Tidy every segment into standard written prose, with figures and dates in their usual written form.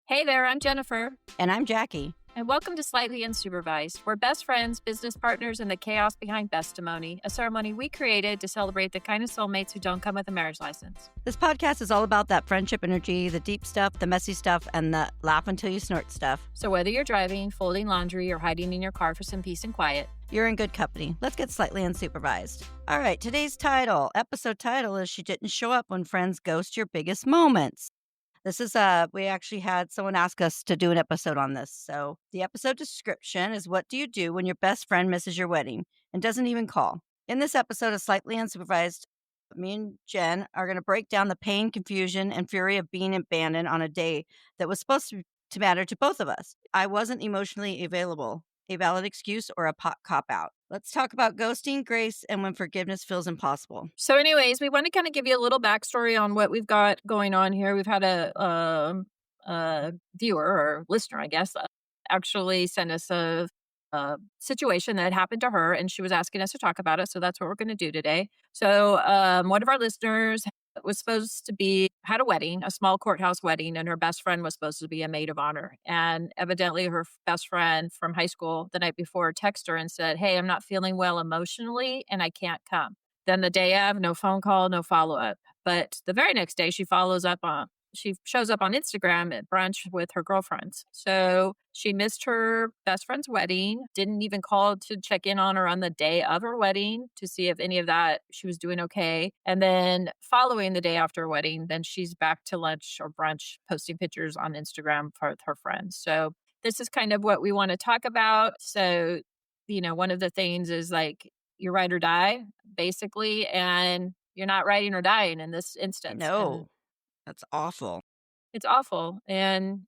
Hey there, I'm Jennifer. And I'm Jackie. And welcome to Slightly Unsupervised. We're best friends, business partners, and the chaos behind bestimony, a ceremony we created to celebrate the kind of soulmates who don't come with a marriage license. This podcast is all about that friendship energy, the deep stuff, the messy stuff, and the laugh until you snort stuff. So whether you're driving, folding laundry, or hiding in your car for some peace and quiet, you're in good company. Let's get slightly unsupervised. All right, today's episode title is She Didn't Show Up When Friends Ghost Your Biggest Moments. This is, we actually had someone ask us to do an episode on this. So the episode description is, what do you do when your best friend misses your wedding and doesn't even call? In this episode of Slightly Unsupervised, me and Jen are going to break down the pain, confusion, and fury of being abandoned on a day that was supposed to matter to both of us. I wasn't emotionally available, a valid excuse, or a cop-out. Let's talk about ghosting, grace, and when forgiveness feels impossible. So anyways, we want to kind of give you a little backstory on what we've got going on here. We've had a viewer or listener, I guess, actually send us a situation that happened to her, and she was asking us to talk about it. So that's what we're going to do today. So one of our listeners had a wedding, a small courthouse wedding, and her best friend was supposed to be a maid of honor. And evidently her best friend from high school the night before texted her and said, "Hey, I'm not feeling well emotionally and I can't come." Then the day of, no phone call, no follow-up. But the very next day she shows up on Instagram at brunch with her girlfriends. So she missed her best friend's wedding, didn't even call to check in on her on the day of her wedding to see if any of that she was doing okay. And then following the day after her wedding, then she's back to lunch or brunch, posting pictures on Instagram with her friends. So this is kind of what we want to talk about. So, one of the things is like, you ride or die, basically, and you're not riding or dying in this instance. No. That's awful. It's awful. And,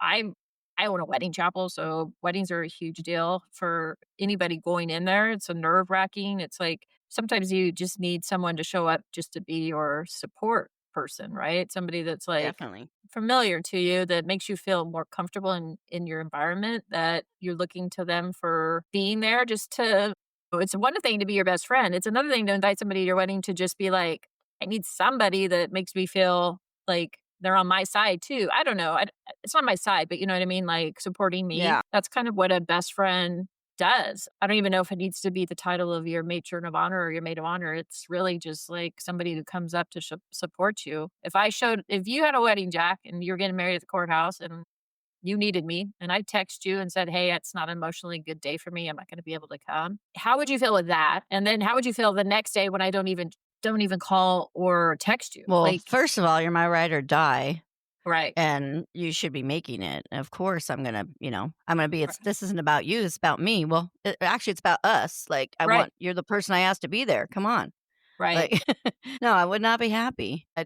I own a wedding chapel, so weddings are a huge deal for anybody going in there. It's a nerve-wracking. It's like sometimes you just need someone to show up just to be your support person, right? Somebody that's like Definitely familiar to you, that makes you feel more comfortable in your environment, that you're looking to them for being there it's one thing to be your best friend. It's another thing to invite somebody to your wedding to just be like, I need somebody that makes me feel like they're on my side too. I don't know. It's not my side, but you know what I mean? Like supporting me. Yeah. That's kind of what a best friend does. I don't even know if it needs to be the title of your matron of honor or your maid of honor. It's really just like somebody who comes up to support you. If you had a wedding, Jack, and you're getting married at the courthouse and you needed me, and I text you and said, "Hey, it's not an emotionally good day for me. I'm not going to be able to come." How would you feel with that? And then how would you feel the next day when I don't even call or text you? Well, first of all, you're my ride or die. Right. And you should be making it. Of course, I'm going to be, this isn't about you. It's about me. Well, actually, it's about us. Like, you're the person I asked to be there. Come on. Right. Like, no, I would not be happy. I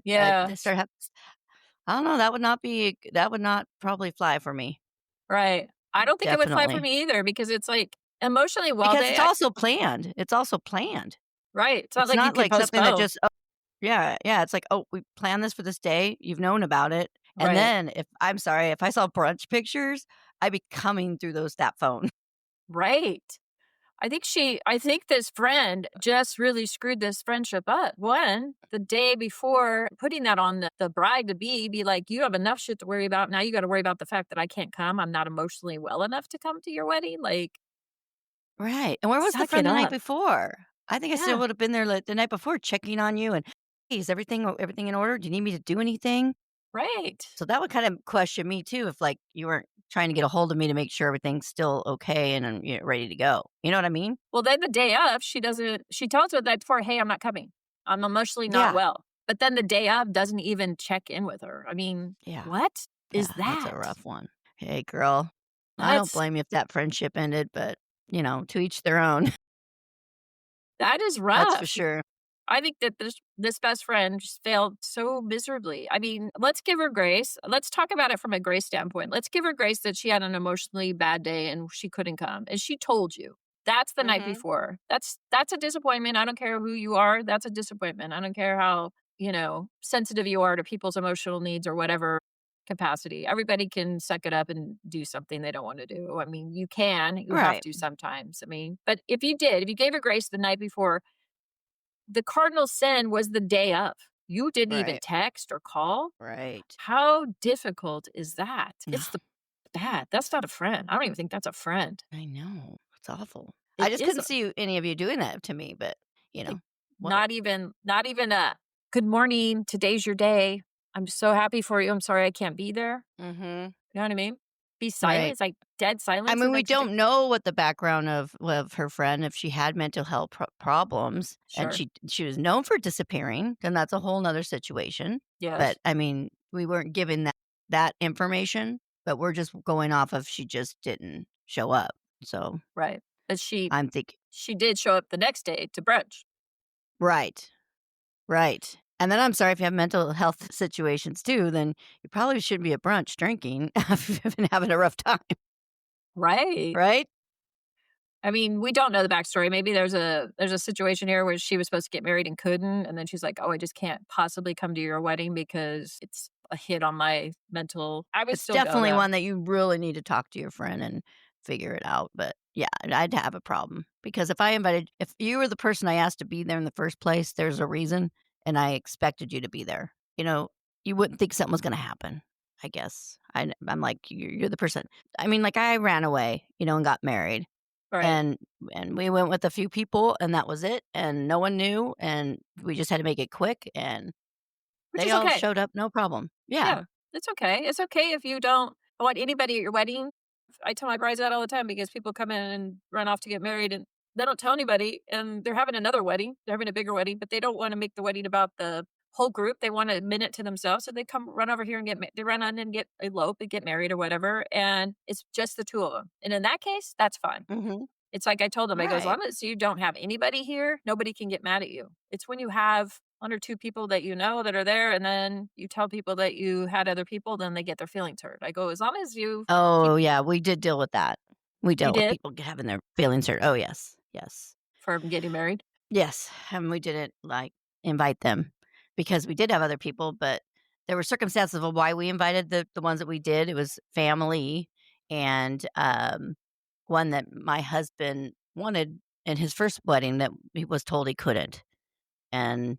don't know. That would not probably fly for me. Right. I don't think it would fly for me either, because it's like emotionally because it's also planned. It's also planned. Right. It's not like something that just, yeah. It's like, we planned this for this day. You've known about it. And then if I saw brunch pictures, I'd be coming through that phone. Right. I think this friend just really screwed this friendship up. One, the day before, putting that on the bride to be like, you have enough shit to worry about. Now you got to worry about the fact that I can't come. I'm not emotionally well enough to come to your wedding. Like, right. And where was the friend the night before? I think I still would have been there the night before, checking on you and, hey, is everything in order? Do you need me to do anything? Right. So that would kind of question me too, if like you weren't trying to get a hold of me to make sure everything's still okay and ready to go. You know what I mean? Well, then the day of, she tells me the night before, "Hey, I'm not coming. I'm emotionally not well." But then the day of doesn't even check in with her. I mean, what is that? That's a rough one. Hey, girl, I don't blame you if that friendship ended, but to each their own. That is rough. That's for sure. I think that this best friend just failed so miserably. I mean, let's give her grace. Let's talk about it from a grace standpoint. Let's give her grace that she had an emotionally bad day and she couldn't come. And she told you. That's the night before. That's a disappointment. I don't care who you are. That's a disappointment. I don't care how, sensitive you are to people's emotional needs or whatever capacity. Everybody can suck it up and do something they don't want to do. I mean, you have to sometimes. I mean, but if you gave her grace the night before, the cardinal sin was the day of. You didn't even Right. text or call? Right. How difficult is that? No, It's the bad. That's not a friend. I don't even think that's a friend. I know. It's awful. I It just is couldn't see any of you doing that to me, but, you like know, what not even a good morning. Today's your day. I'm so happy for you. I'm sorry I can't be there. Mhm. You know what I mean? Be silent. Right. It's like dead I silence, mean, and we then she's like, don't know what the background of her friend, if she had mental health problems, and sure, she was known for disappearing, then that's a whole whole 'nother situation, but, yes, I mean, we weren't given that information, but we're just going off of she just didn't show up, so, right. But she I'm thinking she did show up the next day to brunch. right, right, and then I'm sorry if you have mental health situations too, then you probably shouldn't be at brunch drinking if you've been having a rough time, Right. right? I mean, we don't know the backstory. Maybe there's a situation here where she was supposed to get married and couldn't, and then she's like, "Oh, I just can't possibly come to your wedding because it's a hit on my mental." I would It's still go definitely though. one that you really need to talk to your friend and figure it out, but, yeah, I'd have a problem, because if you were the person I asked to be there in the first place, there's a reason, and I expected you to be there. You wouldn't think something was gonna happen, I guess. I'm like, you're the person. I mean, like, I ran away, and got married, Right. and we went with a few people, and that was it, and no one knew, and we just had to make it quick, and Which they is all okay. showed up, no problem. Yeah. Yeah. It's okay. It's okay if you don't want anybody at your wedding. I tell my brides that all the time because people come in and run off to get married and they don't tell anybody and they're having another wedding. They're having a bigger wedding, but they don't want to make the wedding about the whole group. They want a minute to themselves. So they come run over here and they run on and get elope and get married or whatever. And it's just the two of them. And in that case, that's fine. Mhm. It's like I told them, I go, "As Right. long as you don't have anybody here, nobody can get mad at you." It's when you have 1 or 2 people that you know that are there, and then you tell people that you had other people, then they get their feelings hurt. I go, "As long as you keep." Oh, yeah, we did deal with that. We You dealt with did? people having their feelings hurt. Oh, yes, yes. For getting married? Yes, and we didn't, like, invite them because we did have other people, but there were circumstances of why we invited the ones that we did. It was family and, one that my husband wanted in his first wedding that he was told he couldn't, and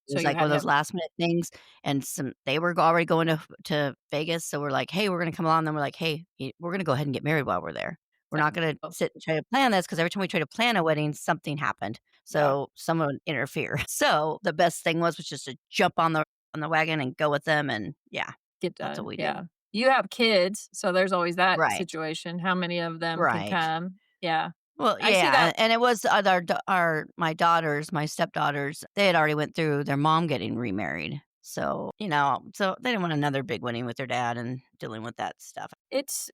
it So was you like had one to of those have last minute things, and they were already going to Vegas, so we're like, "Hey, we're gonna come along." Then we're like, "Hey, we're gonna go ahead and get married while we're there. We're not second gonna people. sit and try to plan this because every time we try to plan a wedding, something happened. Yeah, So someone interfere." So the best thing was just to jump on the wagon and go with them, and yeah, get that's what done, we did. yeah. You have kids, so there's always that Right, situation. How many of them can right. come? Yeah. Well, I see yeah, that. and it was our my daughters, my stepdaughters, they had already went through their mom getting remarried. So they didn't want another big wedding with their dad and dealing with that stuff.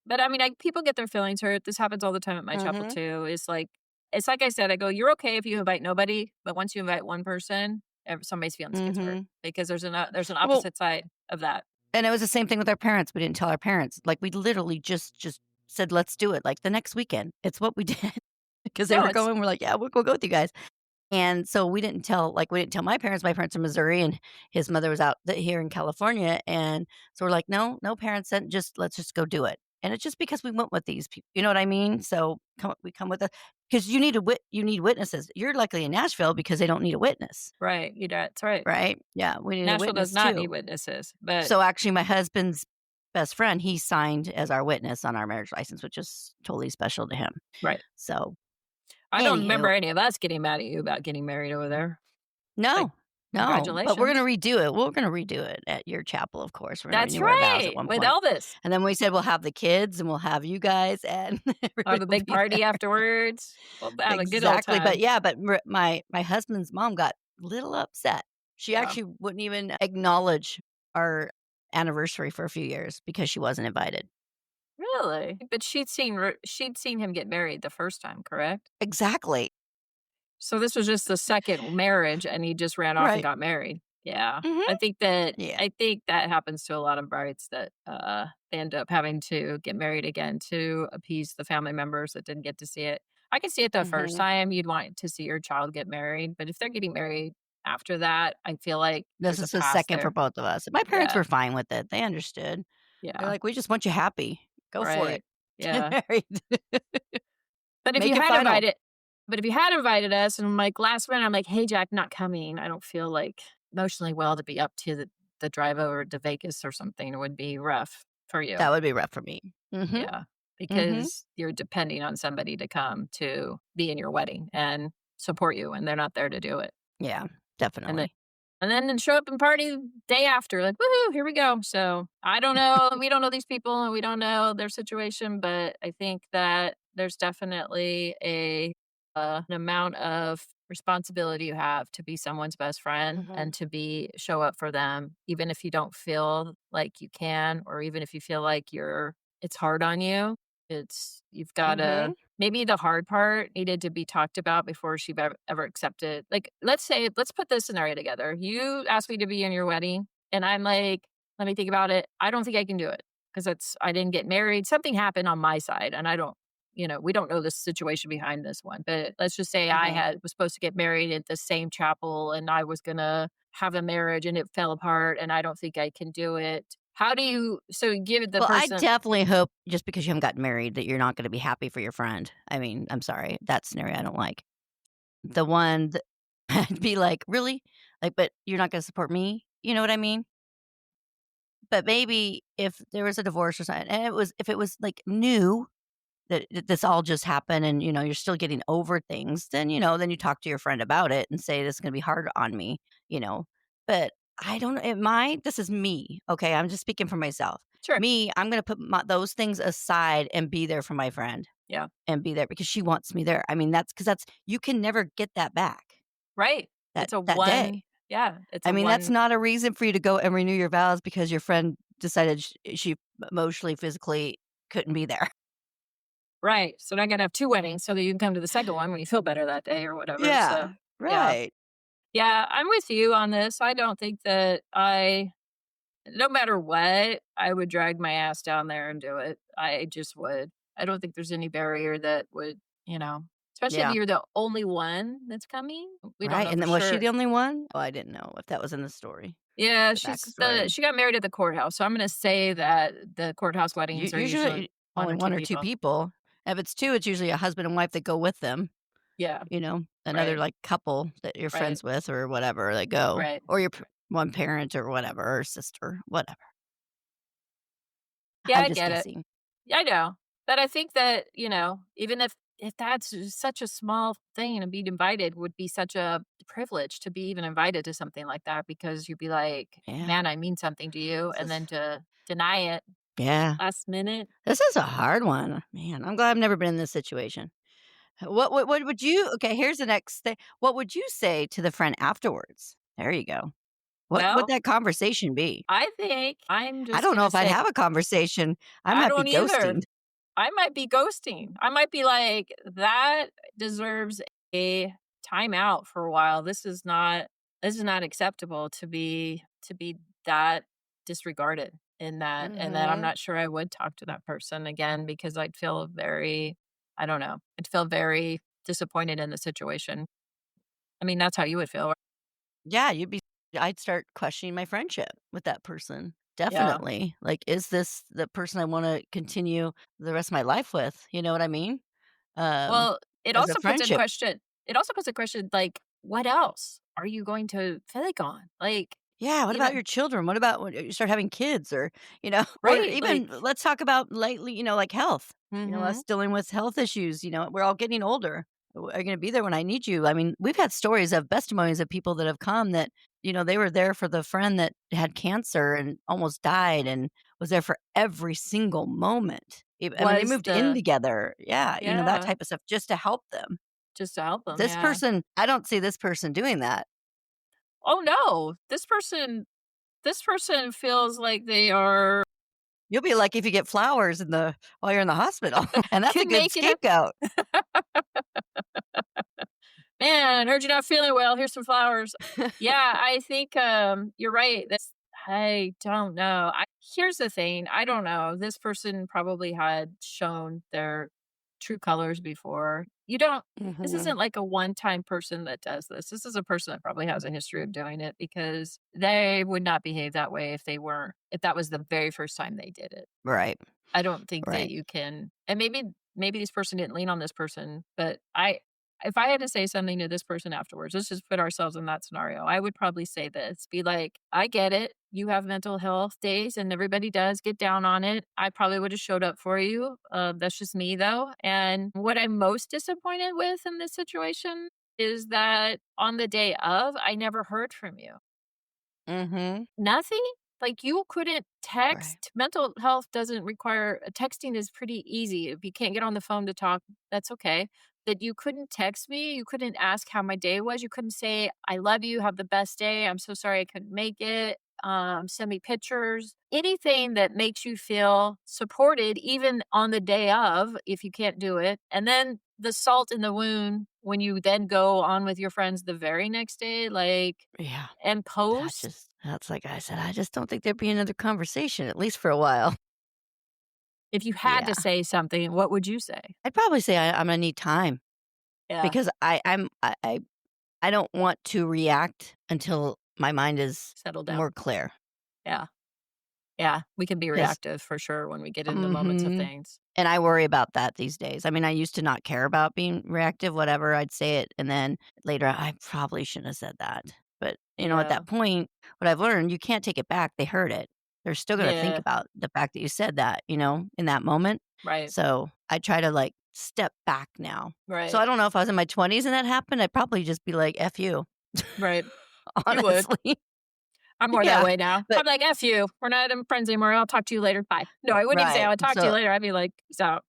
But I mean, people get their feelings hurt. This happens all the time at my chapel Mhm, too. It's like I said, I go, "You're okay if you invite nobody, but once you invite one person, somebody's feelings gets hurt mhm. because there's an Well, opposite side of that." and it was the same thing with our parents. We didn't tell our parents. Like, we literally just said, "Let's do it," like, the next weekend. It's what we did because they No, were it's going, we're like, "Yeah, we'll go with you guys." And so we didn't tell my parents are in Missouri, and his mother was out here in California, and so we're like, "No, no parents sent, just let's just go do it." And it's just because we went with these people, you know what I mean? So we come with us because you need witnesses. You're likely in Nashville because they don't need a witness, right. That's right. right? Yeah, we need a Nashville does witness not need too. witnesses, but So actually, my husband's best friend, he signed as our witness on our marriage license, which is totally special to him. right. So, I don't remember anywho, any of us getting mad at you about getting married over there. Like, no, no, but we're gonna congratulations. redo it. We're gonna redo it at your chapel, of course. We're gonna That's renew our vows at right, one with point, Elvis. and then we said we'll have the kids, and we'll have you guys, and I'll have everybody a will big be party there. afterwards. We'll have a good old Exactly, but time. yeah, but my husband's mom got a little upset. She Yeah. actually wouldn't even acknowledge our anniversary for a few years because she wasn't invited. Really? But she'd seen him get married the first time, correct? Exactly. So this was just the second marriage, and he just ran off and Right. got married. Yeah. Mhm. Yeah. I think that happens to a lot of brides that, they end up having to get married again to appease the family members that didn't get to see it. I can see it the first Mhm. time you'd want to see your child get married, but if they're getting married after that, I feel like This there's a is the past second for there. both of us. My parents Yeah. were fine with it. They understood. They're Yeah. like, "We just want you happy. Go for Right. it. Get Yeah. married. But if you Make it had final." invited but if you had invited us and, like, last minute, I'm like, "Hey, Jack, not coming. I don't feel like." emotionally well to be up to the drive over to Vegas or something would be rough for you. That would be rough for me. Mhm. Yeah, Mhm. because you're depending on somebody to come to be in your wedding and support you, and they're not there to do it. Yeah, And then definitely. show up and party day after, like, "Woohoo, here we go." So, I don't know, we don't know these people and we don't know their situation, but I think that there's definitely an amount of responsibility you have to be someone's best friend Mhm. and to show up for them, even if you don't feel like you can, or even if you feel like it's hard on you. You've gotta Mhm. maybe the hard part needed to be talked about before she ever accepted. Like, let's put this scenario together. You asked me to be in your wedding, and I'm like, "Let me think about it. I don't think I can do it because I didn't get married. Something happened on my side, and I don't we don't know the situation behind this one, but let's just say Mhm. was supposed to get married at the same chapel, and I was gonna have a marriage, and it fell apart, and I don't think I can do it." How do you give the Well, I person definitely hope just because you haven't gotten married that you're not gonna be happy for your friend. I mean, I'm sorry, that scenario I don't like. The one that I'd be like, "Really? Like, but you're not gonna support me?" You know what I mean? But maybe if there was a divorce or something, and if it was, like, new that this all just happened and, you're still getting over things, then, then you talk to your friend about it and say, "This is gonna be hard on me," you know? But I don't know, it might this is me, okay? I'm just speaking for myself. Sure. Me, I'm gonna put those things aside and be there for my friend Yeah. and be there because she wants me there. I mean, that's you can never get that back, Right. that It's a that day. one yeah, it's I a mean, that's one not a reason for you to go and renew your vows because your friend decided she emotionally, physically couldn't be there. right, so now I gotta have 2 weddings so that you can come to the second one when you feel better that day or whatever, so, Yeah, yeah. right. Yeah, I'm with you on this. I don't think that no matter what, I would drag my ass down there and do it. I just would. I don't think there's any barrier that would, especially if Yeah. you're the only one that's coming. We don't Right, know and for then was she sure. the only one? Oh, I didn't know if that was in the story, Yeah, the backstory. she got married at the courthouse, so I'm gonna say that the courthouse weddings are usually Usually 1 only or 2 1 or 2 people. people. If it's 2, it's usually a husband and wife that go with them, Yeah, another, right, like, couple that you're right, friends with or whatever, they go, right. or your one parent or whatever, or sister, whatever. Yeah, I'm I just get it. guessing. Yeah, I know. But I think that, even if that's such a small thing and being invited would be such a privilege to be even invited to something like that because you'd be like, Yeah. "Man, I mean something to you," This and is then to deny it yeah. last minute. This is a hard one. Man, I'm glad I've never been in this situation. What would you okay, here's the next thing. What would you say to the friend afterwards? There you go. What would Well, that conversation be? I think I'm I just don't know gonna if I'd say have a conversation. I I might be don't either. ghosting. I might be ghosting. I might be like, "That deserves a timeout for a while. This is not acceptable to be that disregarded in that." And that I'm Mhm. not sure I would talk to that person again because I don't know. I'd feel very disappointed in the situation. I mean, that's how you would feel, right? Yeah, I'd start questioning my friendship with that person. Yeah. Definitely. Like, is this the person I wanna continue the rest of my life with? You know what I mean? Um, Well, as a friendship. it also puts in question, like, what else are you going to fake on? Like, Yeah, what about even your children? What about when you start having kids or, or right, even like let's talk about lately, like health. mhm. Us dealing with health issues, we're all getting older. Are you going to be there when I need you? I mean, we've had stories of testimonies of people that have come that, they were there for the friend that had cancer and almost died and was there for every single moment. I mean, they Was moved in the together. Yeah, that yeah, type of stuff just to help them. just to help them, This yeah. person, I don't see this person doing that. Oh, no, this person feels like they are You'll be lucky if you get flowers while you're in the hospital, and that's a can good make it scapegoat. "Man, heard you're not feeling well, here's some flowers." Yeah, I think, you're right, I don't know. Here's the thing, I don't know, this person probably had shown their true colors before. You don't This Mhm. isn't like a one-time person that does this. This is a person that probably has a history of doing it because they would not behave that way if that was the very first time they did it. Right, I don't think that right. you can and maybe this person didn't lean on this person, but if I had to say something to this person afterwards, let's just put ourselves in that scenario. I would probably say this, be like, I get it. You have mental health days and everybody does get down on it. I probably would have showed up for you. That's just me though. And what I'm most disappointed with in this situation is that on the day of, I never heard from you. Mhm. Nothing? Like, you couldn't Right. text? Mental health doesn't require texting is pretty easy. If you can't get on the phone to talk, that's okay. That you couldn't text me, you couldn't ask how my day was, you couldn't say, "I love you, have the best day, I'm so sorry I couldn't make it, send me pictures." Anything that makes you feel supported even on the day of, if you can't do it, and then the salt in the wound when you then go on with your friends the very next day, like, Yeah. and post. That's like I said, I just don't think there'd be another conversation, at least for a while. If you had Yeah. to say something, what would you say? I'd probably say I'm gonna need time Yeah, because I don't want to react until my mind is settle more down. clear. Yeah, yeah, we can be 'Cause reactive for sure when we get in the moments of mhm. things. And I worry about that these days. I mean, I used to not care about being reactive, whatever, I'd say it, and then later, I probably shouldn't have said that. But, at Yeah, that point, what I've learned, you can't take it back, they heard it. They're still gonna think yeah, about the fact that you said that, in that moment. right, So, I try to, like, step back now. So, right, I don't know if I was in my 20s and that happened, I'd probably just be like, "F you," right. You would. honestly. I'm more that Yeah, way now. but I'm like, "F you. We're not friends anymore. I'll talk to you later. Bye." No, I wouldn't even say, right. "I'll talk to you So later." I'd be like, "Peace out."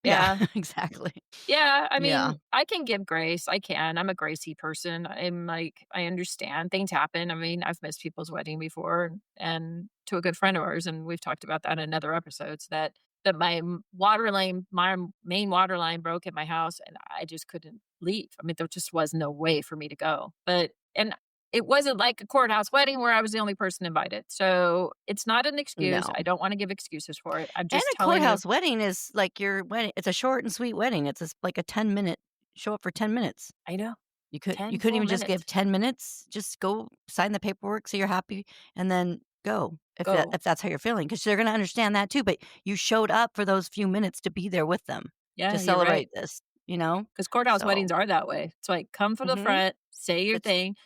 yeah, Yeah. exactly. Yeah, I Yeah. mean, I can give grace, I can, I'm a gracie person, I'm like, I understand things happen, I mean, I've missed people's wedding before and to a good friend of ours, and we've talked about that in other episodes, that my main water line broke at my house, and I just couldn't leave. I mean, there just was no way for me to go, and it wasn't like a courthouse wedding where I was the only person invited, so it's not an excuse, No. I don't wanna give excuses for it, I'm And just a telling you. courthouse wedding is like your wedding it's a short and sweet wedding. It's just like a 10-minute show up for 10 minutes. I know, You 10 couldn't full even just give minutes. 10 minutes, just go sign the paperwork, say you're happy, and then go Go. if that's how you're feeling, because 'cause they're gonna understand that too, but you showed up for those few minutes to be there with them, to Yeah, you're right. celebrate this, you know? 'Cause courthouse weddings So are that way. It's like, come from the mhm, front, say your it's thing,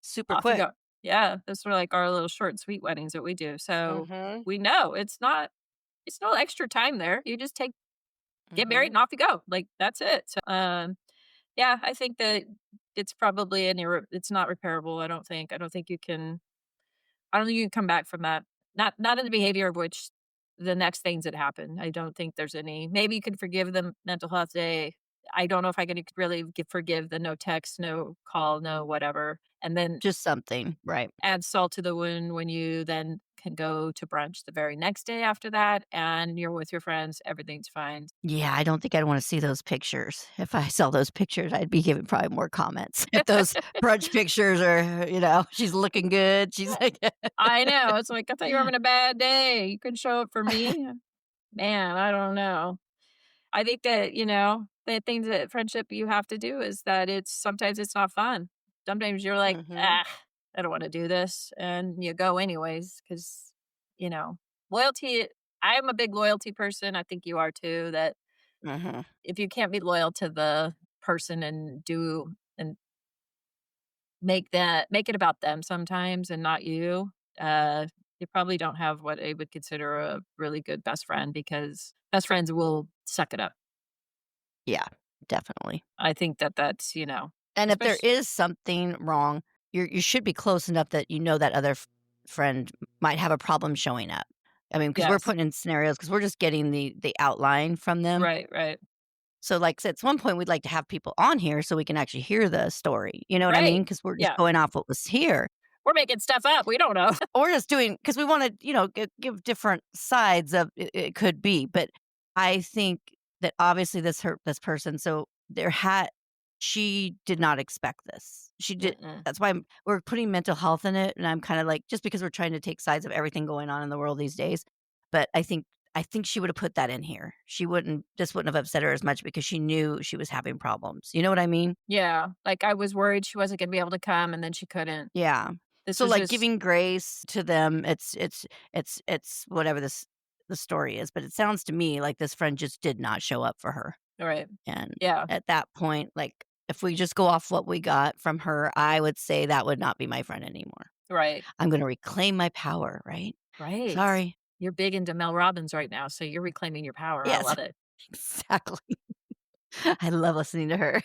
super off you quick. go. Yeah, those were like our little short and sweet weddings that we do. So, Mhm, we know it's no extra time there. You just get married mhm, and off you go. Like, that's it. So, yeah, I think that it's probably it's not repairable, I don't think. I don't think you can come back from that. Not in the behavior of which the next things that happen. I don't think there's any maybe you could forgive the mental health day. I don't know if I could really forgive the no text, no call, no whatever, and then just something, right. add salt to the wound when you then can go to brunch the very next day after that, and you're with your friends, everything's fine. Yeah, I don't think I'd wanna see those pictures. If I saw those pictures, I'd be giving probably more comments. If those brunch pictures are, she's looking good, she's like I know, it's like, "I thought you were having a bad day. You couldn't show up for me?" Man, I don't know. I think that, the things that friendship you have to do is that it's sometimes it's not fun. Sometimes you're like, Mhm, "Ah, I don't wanna do this," and you go anyways because you know, loyalty I am a big loyalty person, I think you are too, that mhm. if you can't be loyal to the person and make it about them sometimes and not you, you probably don't have what I would consider a really good best friend because best friends will suck it up. Yeah, definitely. I think that that's, And if there especially is something wrong, you should be close enough that you know that other friend might have a problem showing up. I mean, because 'cause we're yes. putting in scenarios, because 'cause we're just getting the outline from them. Right, right. So, like, at one point, we'd like to have people on here so we can actually hear the story, you know what I mean? Right. Because 'Cause we're just Yeah. going off what was here. We're making stuff up, we don't know. Or just doing because we wanna, give different sides of it could be, but I think that obviously this person, so she did not expect this. She did Mm-mm. that's why we're putting mental health in it, and I'm kinda like just because we're trying to take sides of everything going on in the world these days, but I think she would have put that in here. She wouldn't This wouldn't have upset her as much because she knew she was having problems. You know what I mean? Yeah, like, I was worried she wasn't gonna be able to come, and then she couldn't. Yeah. This So, was like, just giving grace to them, it's whatever the story is, but it sounds to me like this friend just did not show up for her. Right. And Yeah. at that point, like, if we just go off what we got from her, I would say that would not be my friend anymore. Right. I'm gonna reclaim my power, right? Right. Sorry. You're big into Mel Robbins right now, so you're reclaiming your power. I Yes, love it. exactly. I love listening to her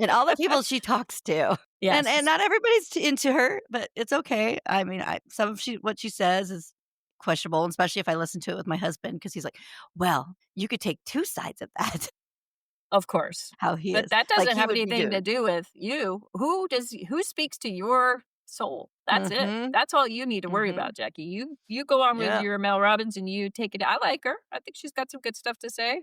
and all the people she talks to. And Yes. not everybody's into her, but it's okay. I mean, some of what she says is questionable, especially if I listen to it with my husband because he's like, "Well, you could take 2 sides of that," Of course. how he But is. that Like, doesn't he have would be anything to doing. do with you. Who speaks to your soul? That's it. Mhm, That's all you need to worry mhm. about, Jackie. You go on with Yep. your Mel Robbins and you take it. I like her. I think she's got some good stuff to say.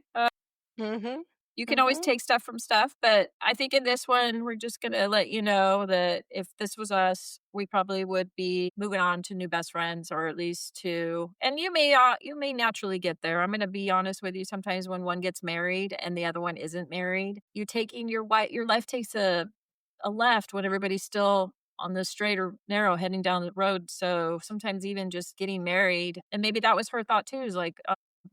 Mhm, You can always mhm. take stuff from stuff, but I think in this one, we're just gonna let you know that if this was us, we probably would be moving on to new best friends, or at least to. And you may naturally get there. I'm gonna be honest with you. Sometimes when one gets married and the other one isn't married, you taking your life takes a left when everybody's still on the straight or narrow heading down the road. So sometimes even just getting married, and maybe that was her thought too, is like,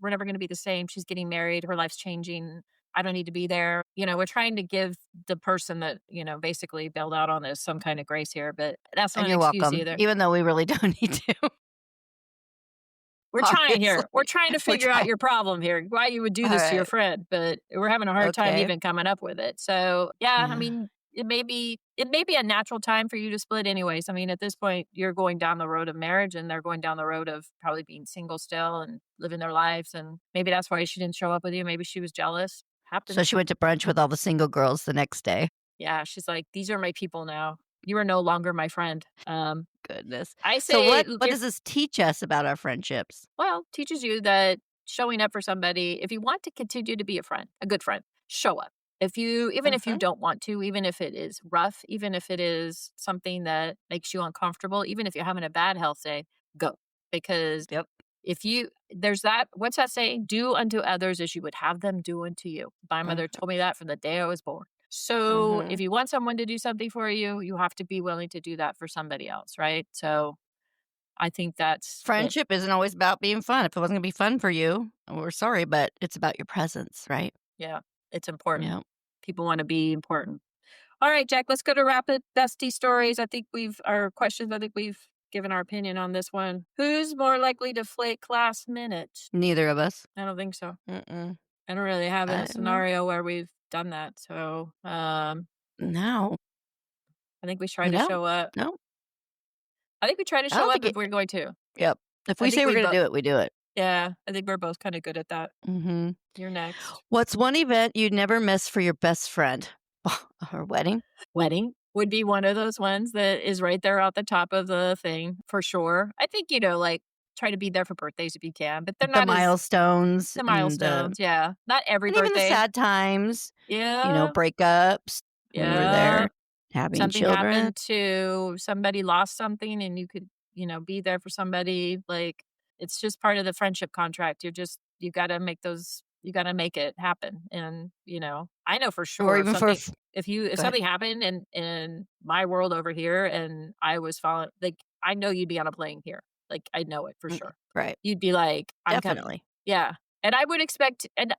we're never going to be the same. She's getting married. Her life's changing. I don't need to be there. We're trying to give the person that, basically bailed out on this some kind of grace here, but that's not And an you're excuse welcome, either. even though we really don't need to, We're trying here. We're obviously. trying to We're figure out trying. your problem here, why you would do this to your Alright. friend, but we're having a hard time Okay. even coming up with it. So, yeah, I Yeah. mean, it may be a natural time for you to split anyways. I mean, at this point, you're going down the road of marriage and they're going down the road of probably being single still and living their lives, and maybe that's why she didn't show up with you. Maybe she was jealous. So Happens. she went to brunch with all the single girls the next day. Yeah, she's like, "These are my people now. You are no longer my friend." Goodness. I So say what does this teach us about our friendships? well, teaches you that showing up for somebody, if you want to continue to be a friend, a good friend, show up. Even if you Mhm. don't want to, even if it is rough, even if it is something that makes you uncomfortable, even if you're having a bad health day, go. Because Yep. if you, there's that, what's that saying? Do unto others as you would have them do unto you. My mother Mhm. told me that from the day I was born. So if Mhm. you want someone to do something for you, you have to be willing to do that for somebody else, right? So I think that's it. Friendship isn't always about being fun. If it wasn't gonna be fun for you, we're sorry, but it's about your presence, right? Yeah, it's important. Yep. People wanna be important. All right, Jack, let's go to rapid dusty stories. I think we've our questions, I think we've given our opinion on this one. Who's more likely to flake last minute? Neither of us. I don't think so. Mm-mm. I don't really have a No. scenario where we've done that. So, No. I think we try to No. show up. No. I think we try to I show don't up think if it we're going to. Yep. If I we think say we're gonna do it, we do it. yeah, I think we're both kinda good at that. Mhm. You're next. What's one event you'd never miss for your best friend? Her wedding? Wedding would be one of those ones that is right there at the top of the thing for sure. I think, like, try to be there for birthdays if you can, but they're The not as milestones the and the milestones, yeah. Not every and even the birthday. sad times, Yeah, breakups when you were yeah. there, having Something children. happened to somebody lost something and you could, be there for somebody, like, it's just part of the friendship contract. You gotta make it happen, and, I know for Or sure even for if go ahead. something happened in my world over here and I was falling, like, I know you'd be on a plane here. Like, I know it for Mm, sure. right. You'd be like, "I'm coming." Definitely. Yeah, and I would expect, and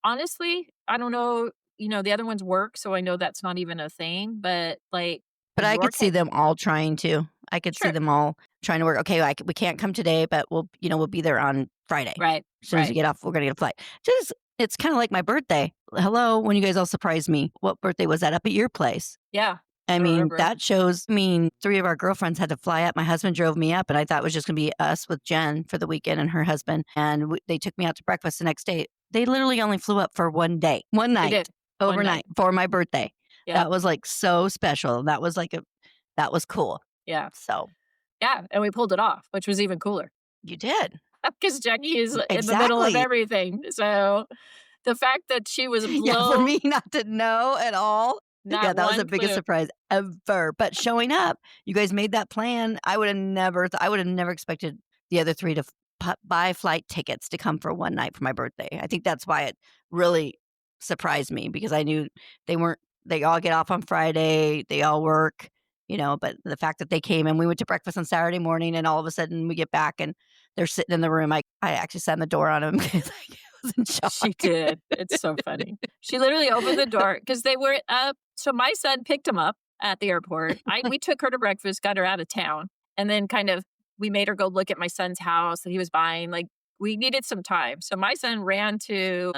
honestly, I don't know, the other ones work, so I know that's not even a thing, but, like, But in I your could see case them all trying to. I could see sure. them all trying to work, "Okay, we can't come today, but we'll be there on Friday. Right, As soon as we right. get off, we're gonna get a flight." Just it's kinda like my birthday. Hello, when you guys all surprised me. What birthday was that? Up at your place. Yeah, I I mean, remember. that shows 3 of our girlfriends had to fly up. My husband drove me up, and I thought it was just gonna be us with Jen for the weekend and her husband, and they took me out to breakfast the next day. They literally only flew up for 1 day, 1 They night, did. One night. overnight for my birthday. Yep, That was, like, so special. That was cool. yeah. So, Yeah, and we pulled it off, which was even cooler you did. because Jackie is in the middle of Exactly. everything, so the fact that she was Yeah, for blown me not to know at all. Yeah, not that was the one biggest clue. surprise ever, but showing up, you guys made that plan. I would have never expected the other 3 to buy flight tickets to come for 1 night for my birthday. I think that's why it really surprised me because I knew they all get off on Friday, they all work, but the fact that they came and we went to breakfast on Saturday morning and all of a sudden we get back and they're sitting in the room. I actually slammed the door on 'em. was in She shock. did. It's so funny. She literally opened the door because they were up. So my son picked him up at the airport. We took her to breakfast, got her out of town, and then kind of we made her go look at my son's house that he was buying. Like we needed some time. So my son ran to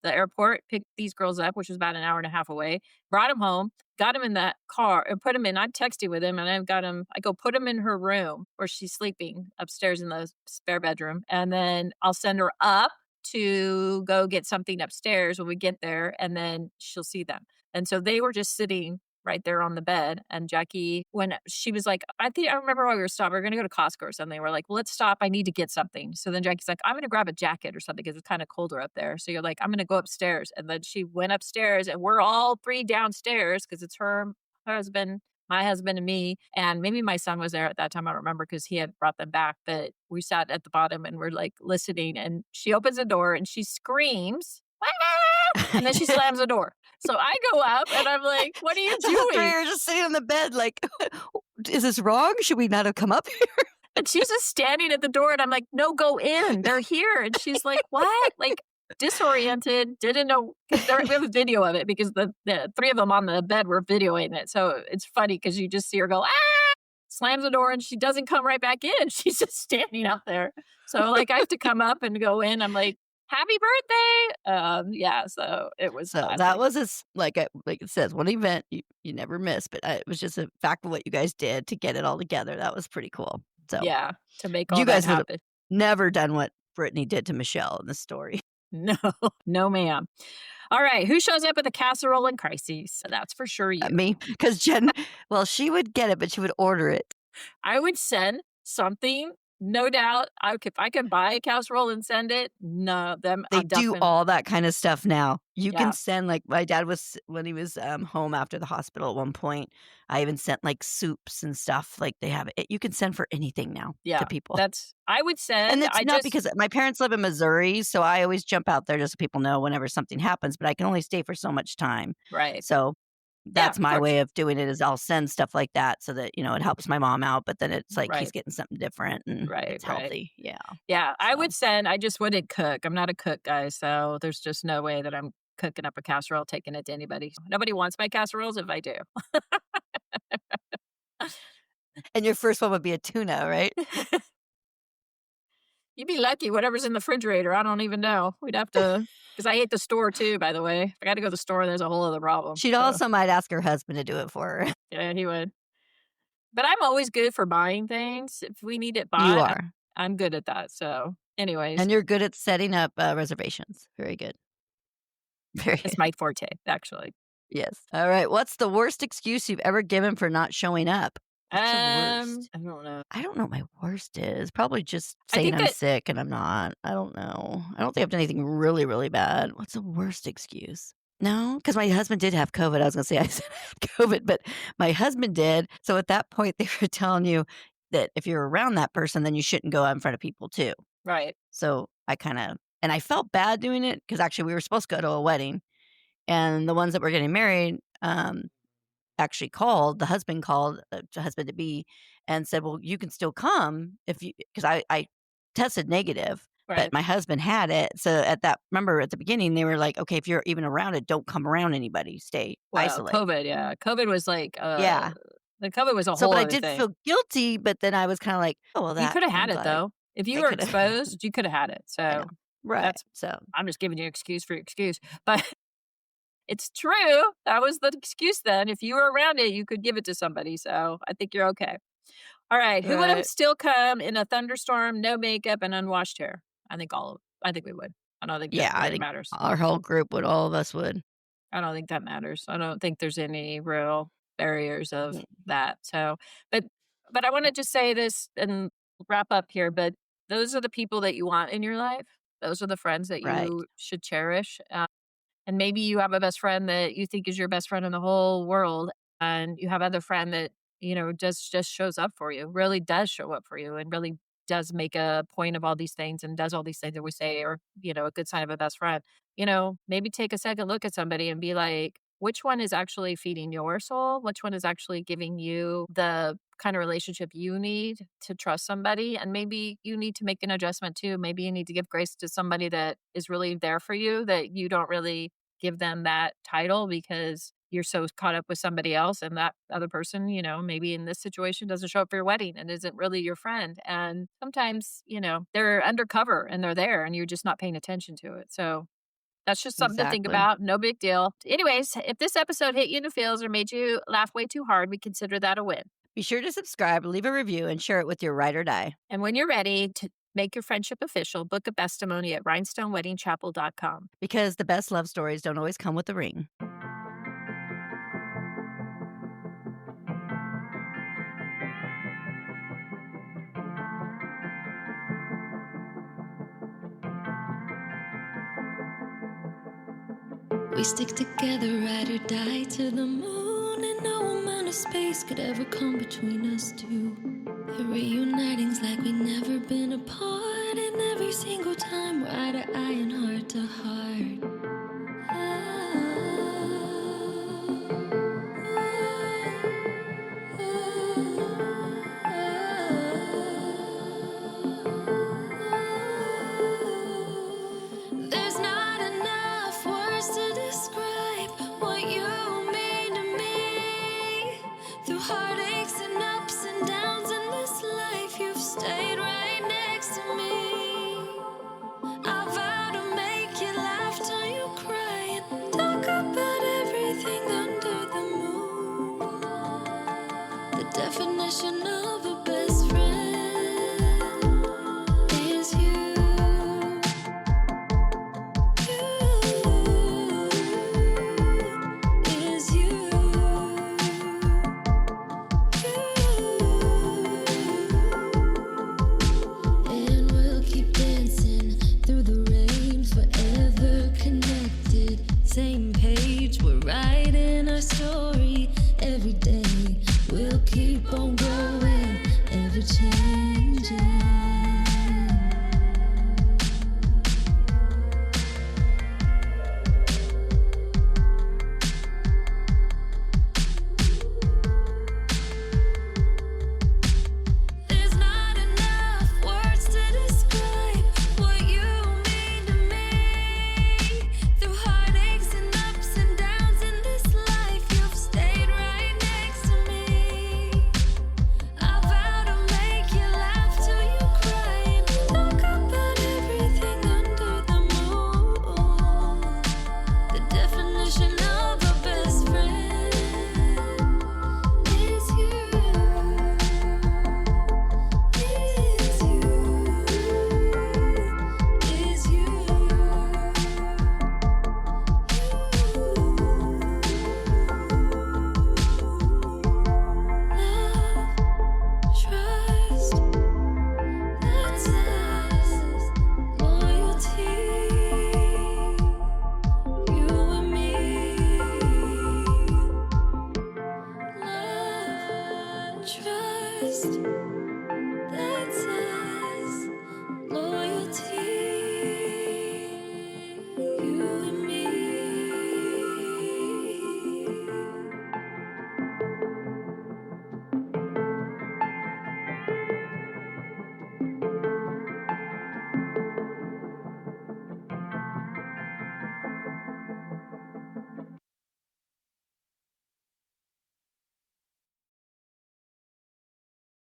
the airport, picked these girls up, which was about an hour and a half away, brought him home, got him in that car, and put him in. I'm texting with him, and I've got him. I go put him in her room where she's sleeping upstairs in the spare bedroom, and then I'll send her up to go get something upstairs when we get there, and then she'll see them. And so they were just sitting right there on the bed. And Jackie, when she was like, I remember why we were stopping. We were going to go to Costco or something. We're like, well, let's stop. I need to get something. So then Jackie's like, I'm going to grab a jacket or something because it's kind of colder up there. So you're like, I'm going to go upstairs. And then she went upstairs, and we're all three downstairs because it's her husband, my husband, and me, and maybe my son was there at that time. I don't remember because he had brought them back, but we sat at the bottom and we're like listening. And she opens the door and she screams, "Ah!" And then she slams the door. So I go up and I'm like, "What are you The 3 doing?" are just sitting on the bed like, "Is this wrong? Should we not have come up here?" And she's just standing at the door, and I'm like, "No, go in. They're here." And she's like, "What?" Like disoriented, didn't know because we have a video of it because the three of them on the bed were videoing it. So it's funny because you just see her go, ah, slams the door, and she doesn't come right back in. She's just standing out there. So like I have to come up and go in. I'm like, "Happy birthday." Yeah, so it was So that classic. was like it says, one event you never miss, but it was just a fact of what you guys did to get it all together. That was pretty cool. So Yeah, to make all you that guys would have happen. never done what Brittany did to Michelle in this story. No, no, ma'am. All right, who shows up with a casserole in crises? That's for sure you. Me, because Jen, well, she would get it, but she would order it. I would send something, no doubt. If I could buy a casserole and send it, no, them They I'll do definitely all that kinda stuff now. You can yeah, send, like my dad was when he was, home after the hospital at one point, I even sent, like, soups and stuff, like, they have it you can send for anything now to yeah. people. That's I would And send, it's I not just because my parents live in Missouri, so I always jump out there just so people know whenever something happens, but I can only stay for so much time. right. So, Yeah, that's of my course. way of doing it is I'll send stuff like that so that, it helps my mom out, but then it's like he's Right, getting something different and right, it's right. healthy. Yeah. Yeah, I So would send, I just wouldn't cook. I'm not a cook, guy, so there's just no way that I'm cooking up a casserole, taking it to anybody. Nobody wants my casseroles if I do. and your first one would be a tuna, right? You'd be lucky whatever's in the refrigerator, I don't even know. We'd have to, because I hate the store too, by the way. If I gotta go to the store, there's a whole other problem, She'd so, also might ask her husband to do it for her. yeah, he would. But I'm always good for buying things. If we need it You bought, are, I'm good at that, so, anyways, and you're good at setting up, reservations. Very good. Very it's good. my forte, actually. Yes. Alright, what's the worst excuse you've ever given for not showing up? What's the worst? I don't know. I don't know what my worst is. Probably just I saying think I'm that sick and I'm not. I don't know. I don't think I've done anything really, really bad. What's the worst excuse? No, because my husband did have COVID. I was gonna say I said I had COVID, but my husband did. So at that point, they were telling you that if you're around that person, then you shouldn't go out in front of people too. right, So I kinda and I felt bad doing it because actually we were supposed to go to a wedding, and the ones that were getting married, actually called the husband called, the husband to be, and said, "Well, you can still come if you," because I tested negative, but right. my husband had it, so at that remember at the beginning, they were like, "Okay, if you're even around it, don't come around anybody, stay Well, isolate." COVID, yeah, COVID was like, Yeah. the COVID was a So, whole but I other did thing. feel guilty, but then I was kinda like, "Oh, well, You that coulda I'm had it, glad though. If you I were coulda." exposed, you coulda had it, I know. so Right, that's so I'm just giving you excuse for your excuse, but it's true. That was the excuse then. If you were around it, you could give it to somebody, so I think you're okay. Alright, who would right. still come in a thunderstorm, no makeup, and unwashed hair? I think we would. I don't think that Yeah, I really think matters. our whole group would all of us would. I don't think that matters. I don't think there's any real barriers of Mm, that. So, but I want to just say this and wrap up here. But those are the people that you want in your life. Those are the friends that right. you should cherish. And maybe you have a best friend that you think is your best friend in the whole world, and you have other friend that just shows up for you, really does show up for you, and really does make a point of all these things and does all these things that we say are a good sign of a best friend. Maybe take a second look at somebody and be like, which one is actually feeding your soul, which one is actually giving you the kind of relationship you need to trust somebody. And maybe you need to make an adjustment too. Maybe you need to give grace to somebody that is really there for you, that you don't really give them that title because you're so caught up with somebody else, and that other person, maybe in this situation doesn't show up for your wedding and isn't really your friend. And sometimes, they're undercover and they're there and you're just not paying attention to it. So that's just something to think Exactly. about. No big deal. Anyways, if this episode hit you in the feels or made you laugh way too hard, we consider that a win. Be sure to subscribe, leave a review, and share it with your ride or die. And when you're ready to make your friendship official, book a bestimony at rhinestoneweddingchapel.com. Because the best love stories don't always come with a ring. We stick together, ride or die to the moon, and no amount of space could ever come between us two. The reuniting's like we never been apart, and every single time we're eye to eye and heart to heart. There's not enough words to describe what you mean to me. Through heartaches and ups and downs in this life, you've stayed right next to me. I vow to make you laugh till you cry and talk about everything under the moon. The definition of a best friend is you. And we'll keep dancing through the rain, forever connected. Same page, we're writing our story every day. We'll keep on growing, ever changing. There's not enough words to describe what you mean to me. Through heartaches and ups and downs in this life, you've stayed right next to me. I vow to make you laugh till you cry and talk about everything under the moon. The definition of a best friend is you. Is you. Is you. Love, trust, that's us. Loyalty, you and me. Love, trust, that's